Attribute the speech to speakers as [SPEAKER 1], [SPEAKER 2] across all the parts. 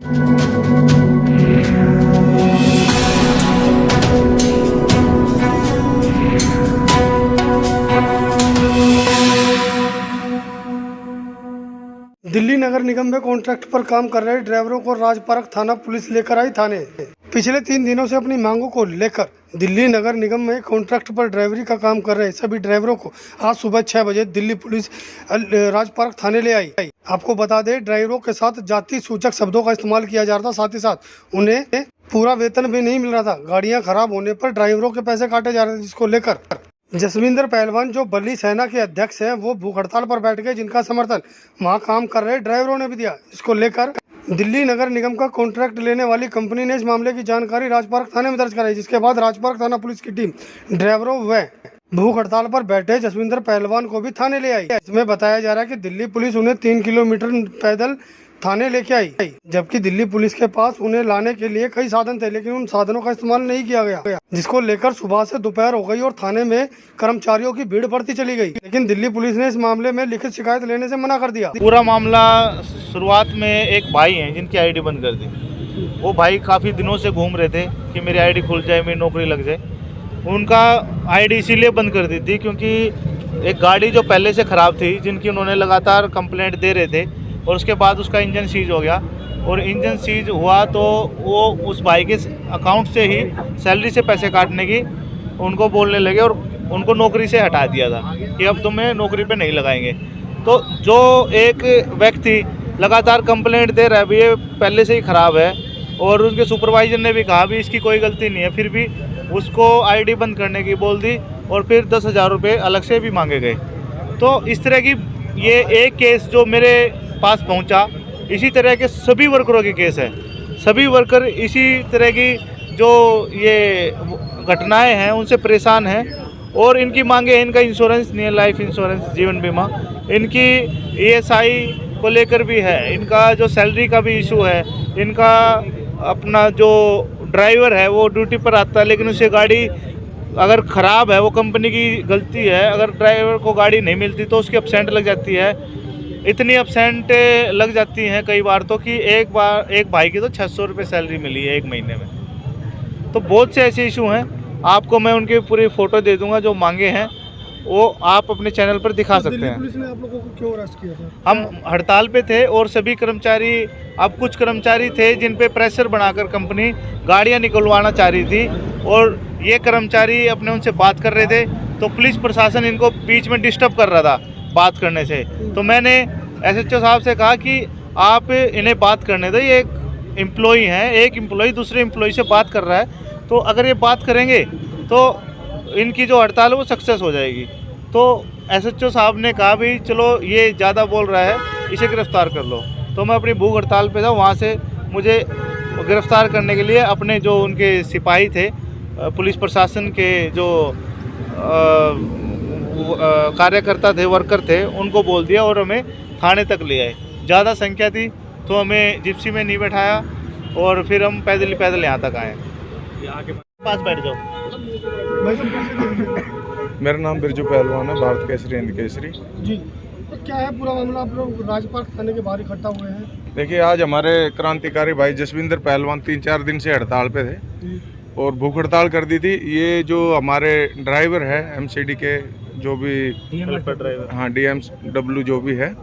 [SPEAKER 1] दिल्ली नगर निगम में कॉन्ट्रैक्ट पर काम कर रहे ड्राइवरों को राजपार्क थाना पुलिस लेकर आई थाने। पिछले 3 दिनों से अपनी मांगों को लेकर दिल्ली नगर निगम में कॉन्ट्रैक्ट पर ड्राइवरी का काम कर रहे सभी ड्राइवरों को आज सुबह 6 बजे दिल्ली पुलिस राजपार्क थाने ले आई। आपको बता दें, ड्राइवरों के साथ जाति सूचक शब्दों का इस्तेमाल किया जा रहा था, साथ ही साथ उन्हें पूरा वेतन भी नहीं मिल रहा था। गाड़ियाँ खराब होने पर ड्राइवरों के पैसे काटे जा रहे थे, जिसको लेकर जसविंदर पहलवान जो बल्ली सेना के अध्यक्ष हैं वो भूख हड़ताल पर बैठ गए, जिनका समर्थन वहां काम कर रहे ड्राइवरों ने भी दिया। इसको लेकर दिल्ली नगर निगम का कॉन्ट्रैक्ट लेने वाली कंपनी ने इस मामले की जानकारी राजपार्क थाने में दर्ज कराई, जिसके बाद राजपार्क थाना पुलिस की टीम ड्राइवरों व भूख हड़ताल पर बैठे जसविंदर पहलवान को भी थाने ले आई। इसमें बताया जा रहा है कि दिल्ली पुलिस उन्हें 3 किलोमीटर पैदल थाने लेके आई, जबकि दिल्ली पुलिस के पास उन्हें लाने के लिए कई साधन थे, लेकिन उन साधनों का इस्तेमाल नहीं किया गया, जिसको लेकर सुबह से दोपहर हो गई और थाने में कर्मचारियों की भीड़ बढ़ती चली गई। लेकिन दिल्ली पुलिस ने इस मामले में लिखित शिकायत लेने से मना कर दिया।
[SPEAKER 2] पूरा मामला शुरुआत में एक भाई हैं जिनकी आईडी बंद कर दी। वो भाई काफ़ी दिनों से घूम रहे थे कि मेरी आईडी खुल जाए, मेरी नौकरी लग जाए। उनका आईडी इसीलिए बंद कर दी थी क्योंकि एक गाड़ी जो पहले से ख़राब थी, जिनकी उन्होंने लगातार कंप्लेंट दे रहे थे, और उसके बाद उसका इंजन सीज हो गया। और इंजन सीज हुआ तो वो उस भाई के अकाउंट से ही सैलरी से पैसे काटने की उनको बोलने लगे और उनको नौकरी से हटा दिया था कि अब तुम्हें नौकरी पे नहीं लगाएंगे। तो जो एक व्यक्ति लगातार कंप्लेंट दे रहा है भी ये पहले से ही ख़राब है, और उनके सुपरवाइजर ने भी कहा भी इसकी कोई गलती नहीं है, फिर भी उसको आईडी बंद करने की बोल दी और फिर 10,000 रुपये अलग से भी मांगे गए। तो इस तरह की ये एक केस जो मेरे पास पहुंचा, इसी तरह के सभी वर्करों के केस है। सभी वर्कर इसी तरह की जो ये घटनाएं हैं उनसे परेशान हैं और इनकी मांगे हैं। इनका इंश्योरेंस नहीं है, लाइफ इंश्योरेंस, जीवन बीमा, इनकी ESI को लेकर भी है, इनका जो सैलरी का भी इशू है, इनका अपना जो ड्राइवर है वो ड्यूटी पर आता है लेकिन उसे गाड़ी अगर ख़राब है, वो कंपनी की गलती है, अगर ड्राइवर को गाड़ी नहीं मिलती तो उसकी अपसेंट लग जाती है। इतनी अपसेंट लग जाती हैं कई बार तो कि एक भाई की तो 600 रुपये सैलरी मिली है 1 महीने में। तो बहुत से ऐसे इशू हैं, आपको मैं उनकी पूरी फ़ोटो दे दूंगा। जो मांगे हैं वो आप अपने चैनल पर दिखा सकते हैं।
[SPEAKER 1] पुलिस ने आप लोगों को क्यों अरेस्ट किया था?
[SPEAKER 2] हम हड़ताल पे थे और सभी कर्मचारी, अब कुछ कर्मचारी थे जिन पे प्रेशर बनाकर कंपनी गाड़ियां निकलवाना चाह रही थी और ये कर्मचारी अपने उनसे बात कर रहे थे, तो पुलिस प्रशासन इनको बीच में डिस्टर्ब कर रहा था बात करने से। तो मैंने SHO साहब से कहा कि आप इन्हें बात करने दो, ये एक एम्प्लॉई हैं, एक एम्प्लॉई दूसरे एम्प्लॉई से बात कर रहा है, तो अगर ये बात करेंगे तो इनकी जो हड़ताल है वो सक्सेस हो जाएगी। तो SHO साहब ने कहा भी चलो ये ज़्यादा बोल रहा है, इसे गिरफ़्तार कर लो। तो मैं अपनी भूख हड़ताल पे था, वहाँ से मुझे गिरफ़्तार करने के लिए अपने जो उनके सिपाही थे, पुलिस प्रशासन के जो कार्यकर्ता थे, वर्कर थे, उनको बोल दिया और हमें थाने तक ले आए। ज़्यादा संख्या थी तो हमें जिप्सी में नहीं बैठाया और फिर हम पैदल यहाँ तक आए। पास बैठ जाओ।
[SPEAKER 3] मेरा नाम बिरजू पहलवान है, भारत केसरी, हिंद केसरी
[SPEAKER 1] जी। तो क्या है पूरा मामला? आप लोग राजपार्क थाने के बाहर इकट्ठा हुए हैं।
[SPEAKER 3] देखिए, आज हमारे क्रांतिकारी भाई जसविंदर पहलवान 3-4 दिन से हड़ताल पे थे और भूख हड़ताल कर दी थी। ये जो हमारे ड्राइवर है MCD के, जो भी ड्राइवर, हाँ, DMW जो भी है,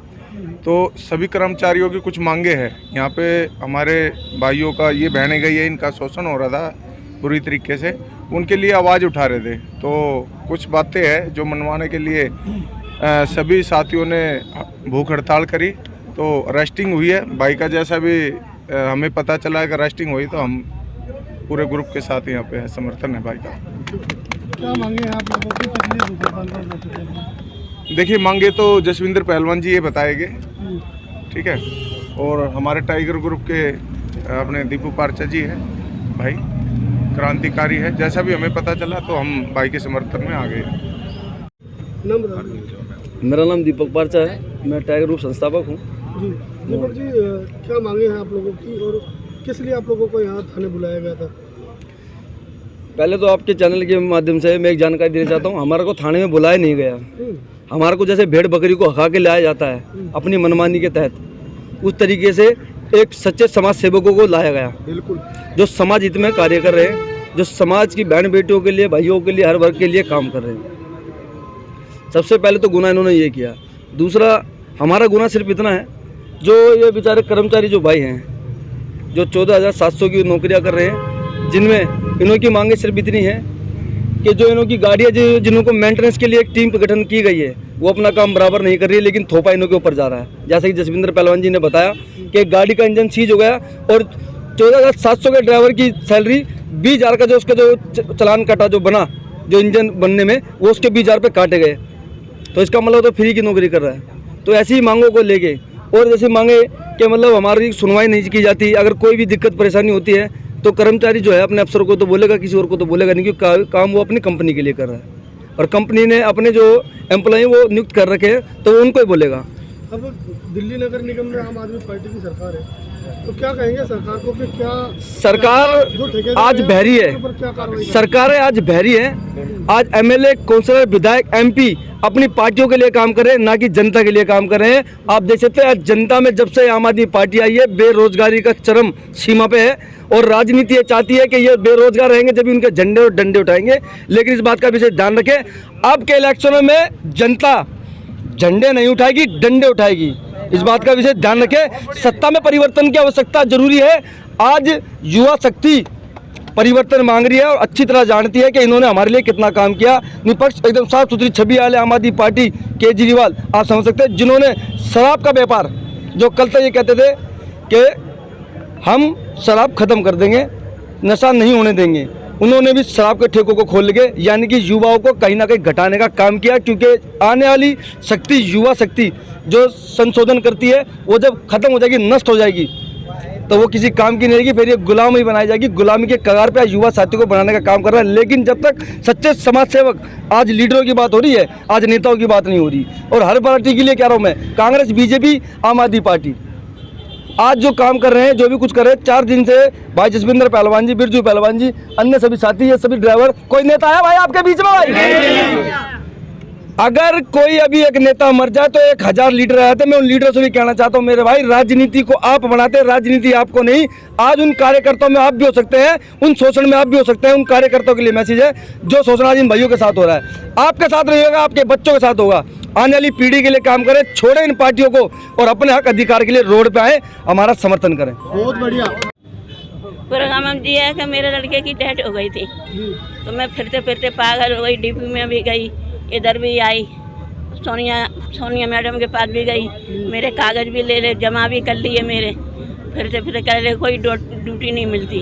[SPEAKER 3] तो सभी कर्मचारियों की कुछ मांगे हैं। यहाँ पे हमारे भाइयों का, ये बहने गई है, इनका शोषण हो रहा था बुरी तरीके से, उनके लिए आवाज़ उठा रहे थे। तो कुछ बातें हैं जो मनवाने के लिए सभी साथियों ने भूख हड़ताल करी, तो रेस्टिंग हुई है। भाई का जैसा भी हमें पता चला है कि रेस्टिंग हुई, तो हम पूरे ग्रुप के साथ यहाँ पे है, समर्थन है भाई का।
[SPEAKER 1] क्या मांगे हैं आप लोगों की?
[SPEAKER 3] देखिए, मांगे तो जसविंदर पहलवान जी ये बताएंगे, ठीक है। और हमारे टाइगर ग्रुप के अपने दीपू पारचा जी हैं, भाई क्रांतिकारी है, जैसा भी हमें पता चला तो हम भाई के समर्थन में आ गए।
[SPEAKER 4] मेरा नाम दीपक पारचा है, मैं टाइगर ग्रुप संस्थापक हूँ।
[SPEAKER 1] जी दीपक जी, क्या मांगे हैं आप लोगों की और किस लिए आप लोगों को यहाँ थाने बुलाया गया था?
[SPEAKER 4] पहले तो आपके चैनल के माध्यम से मैं एक जानकारी देना चाहता हूँ। हमारे को थाने में बुलाया नहीं गया। हमारे को जैसे भेड़ बकरी को हका के लाया जाता है अपनी मनमानी के तहत, उस तरीके से एक सच्चे समाज सेवकों को लाया गया, बिल्कुल, जो समाज हित में कार्य कर रहे हैं, जो समाज की बहन बेटियों के लिए, भाइयों के लिए, हर वर्ग के लिए काम कर रहे हैं। सबसे पहले तो गुनाह इन्होंने ये किया। दूसरा, हमारा गुनाह सिर्फ इतना है, जो ये बेचारे कर्मचारी जो भाई हैं, जो 14,700 की नौकरियां कर रहे हैं, जिनमें इन्हों की मांगे सिर्फ इतनी है कि जो इन्हों की गाड़ियाँ जिन्हों को मेंटेनेंस के लिए एक टीम गठन की गई है, वो अपना काम बराबर नहीं कर रही है, लेकिन थोपा इन्हों के ऊपर जा रहा है। जैसे कि जसविंदर पहलवान जी ने बताया कि गाड़ी का इंजन सीज हो गया और 14,700 के ड्राइवर की सैलरी 20,000 का जो उसका जो चलान कटा जो बना, जो इंजन बनने में, वो उसके 20,000 पे काटे गए। तो इसका मतलब तो फ्री की नौकरी कर रहा है। तो ऐसी मांगों को लेके, और जैसे मांगे कि मतलब हमारी सुनवाई नहीं की जाती, अगर कोई भी दिक्कत परेशानी होती है तो कर्मचारी जो है अपने अफसर को तो बोलेगा, किसी और को तो बोलेगा नहीं, क्योंकि काम वो अपनी कंपनी के लिए कर रहा है और कंपनी ने अपने जो एम्प्लॉय वो नियुक्त कर रखे हैं तो वो उनको ही बोलेगा।
[SPEAKER 1] अब दिल्ली नगर निगम में आम आदमी पार्टी की सरकार है, तो क्या कहेंगे सरकार को कि क्या
[SPEAKER 4] सरकार आज बहरी है, सरकार आज बहरी है। आज एमएलए, काउंसलर, विधायक, एमपी अपनी पार्टियों के लिए काम कर रहे हैं, ना कि जनता के लिए काम कर रहे हैं। आप देख सकते हैं आज जनता में जब से आम आदमी पार्टी आई है, बेरोजगारी का चरम सीमा पे है और राजनीति ये चाहती है कि ये बेरोजगार रहेंगे जब भी उनके झंडे और डंडे उठाएंगे। लेकिन इस बात का विशेष ध्यान रखें, अब के इलेक्शनों में जनता झंडे नहीं उठाएगी, डंडे उठाएगी। इस बात का विशेष ध्यान रखें। सत्ता में परिवर्तन की आवश्यकता जरूरी है। आज युवा शक्ति परिवर्तन मांग रही है और अच्छी तरह जानती है कि इन्होंने हमारे लिए कितना काम किया। निष्पक्ष एकदम साफ सुथरी छवि वाले आम आदमी पार्टी, केजरीवाल आप समझ सकते हैं, जिन्होंने शराब का व्यापार, जो कल तक ये कहते थे कि हम शराब खत्म कर देंगे, नशा नहीं होने देंगे, उन्होंने भी शराब के ठेकों को खोल के, यानी कि युवाओं को कहीं ना कहीं घटाने का काम किया। क्योंकि आने वाली शक्ति, युवा शक्ति जो संशोधन करती है, वो जब खत्म हो जाएगी, नष्ट हो जाएगी, तो वो किसी काम की नहीं रहेगी, फिर ये गुलाम ही बनाई जाएगी। गुलामी के कगार पे युवा साथी को बनाने का काम कर रहा है। लेकिन जब तक सच्चे समाज सेवक, आज लीडरों की बात हो रही है, आज नेताओं की बात नहीं हो रही। और हर पार्टी के लिए कह रहा हूँ मैं, कांग्रेस, बीजेपी, आम आदमी पार्टी, आज जो काम कर रहे हैं, जो भी कुछ कर रहे हैं, 4 दिन से भाई जसविंदर पहलवान जी, बिरजू पहलवान जी, अन्य सभी साथी, ये सभी ड्राइवर, कोई नेता है भाई आपके बीच में? भाई अगर कोई अभी एक नेता मर जाए तो 1000 लीडर आते। मैं उन लीडरों से भी कहना चाहता हूं, मेरे भाई, राजनीति को आप बनाते, राजनीति आपको नहीं। आज उन कार्यकर्ताओं में आप भी हो सकते हैं, उन शोषण में आप भी हो सकते हैं। उन कार्यकर्ताओं के लिए मैसेज है, जो शोषण आज इन भाइयों के साथ हो रहा है, आपके साथ नहीं होगा, आपके बच्चों के साथ होगा। आने वाली पीढ़ी के लिए काम करें, छोड़े इन पार्टियों को और अपने हक अधिकार के लिए रोड पे आए, हमारा समर्थन करें।
[SPEAKER 1] बहुत बढ़िया।
[SPEAKER 5] प्रोग्राम हम दिया है कि मेरे लड़के की डेथ हो गई थी, तो मैं फिरते फिरते पागल हो गई। डीपी में भी गई, इधर भी आई, सोनिया मैडम के पास भी गई, मेरे कागज़ भी ले ले, जमा भी कर लिए मेरे। फिरते फिरते कह रहे कोई ड्यूटी नहीं मिलती।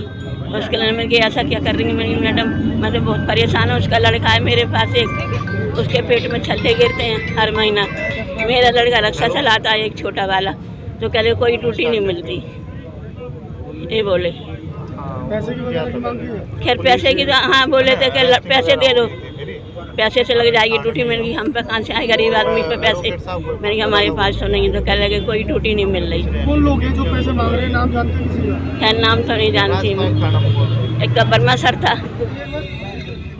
[SPEAKER 5] उसके लिए मैं कि ऐसा क्या कर रही है मेरी मैडम, मैं तो बहुत परेशान हूँ। उसका लड़का है मेरे पास, एक उसके पेट में छल्ले गिरते हैं हर महीना। मेरा लड़का रिक्शा चलाता है, एक छोटा वाला, तो कह रहे कोई ड्यूटी नहीं मिलती, ये बोले।
[SPEAKER 1] पैसे की वजह से मांग की है?
[SPEAKER 5] खैर पैसे की तो हाँ बोले थे कि पैसे दे दो, पैसे से लग जाएगी ड्यूटी। मैंने कहा हम पे कहाँ से आए गरीब आदमी पे पैसे? मैंने कहा हमारे पास तो नहीं। तो कह लगे कोई ड्यूटी नहीं मिल रही।
[SPEAKER 1] कौन लोग हैं जो पैसे मांग रहे हैं, नाम जानते हैं किसी का?
[SPEAKER 5] खैर नाम तो नहीं जानती मैं। एक तो वर्मा सर था।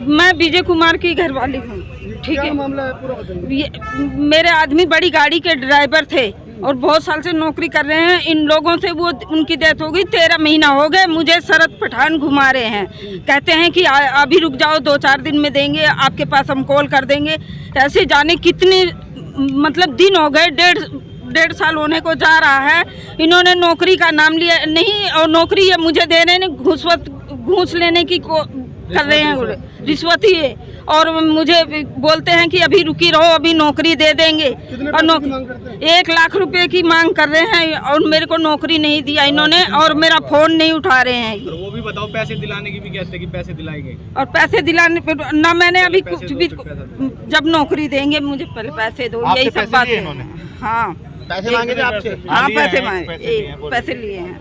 [SPEAKER 6] मैं विजय कुमार की घरवाली हूँ, ठीक
[SPEAKER 1] क्या
[SPEAKER 6] है।
[SPEAKER 1] मामला है पूरा बताइए।
[SPEAKER 6] मेरे आदमी बड़ी गाड़ी के ड्राइवर थे और बहुत साल से नौकरी कर रहे हैं। इन लोगों से वो उनकी डेथ हो गई, 13 महीना हो गए। मुझे शरद पठान घुमा रहे हैं, कहते हैं कि अभी रुक जाओ, 2-4 दिन में देंगे, आपके पास हम कॉल कर देंगे। ऐसे जाने कितने मतलब दिन हो गए, डेढ़ साल होने को जा रहा है। इन्होंने नौकरी का नाम लिया नहीं, और नौकरी ये मुझे दे रहे हैं, घूस लेने की कर रहे हैं, रिश्वत ही है। और मुझे बोलते हैं कि अभी रुकी रहो, अभी नौकरी दे देंगे। और 1 लाख रुपए की मांग कर रहे हैं और मेरे को नौकरी नहीं दिया इन्होंने, और मेरा फोन नहीं उठा रहे हैं।
[SPEAKER 7] और वो भी बताओ, पैसे दिलाने की भी कहते हैं कि पैसे दिलाएंगे,
[SPEAKER 6] और पैसे दिलाने पे ना, मैंने अभी कुछ भी, जब नौकरी देंगे मुझे पहले पैसे दो, यही सब बात है। हाँ
[SPEAKER 7] पैसे मांगे थे आपसे?
[SPEAKER 6] हाँ पैसे मांगे, पैसे लिए हैं।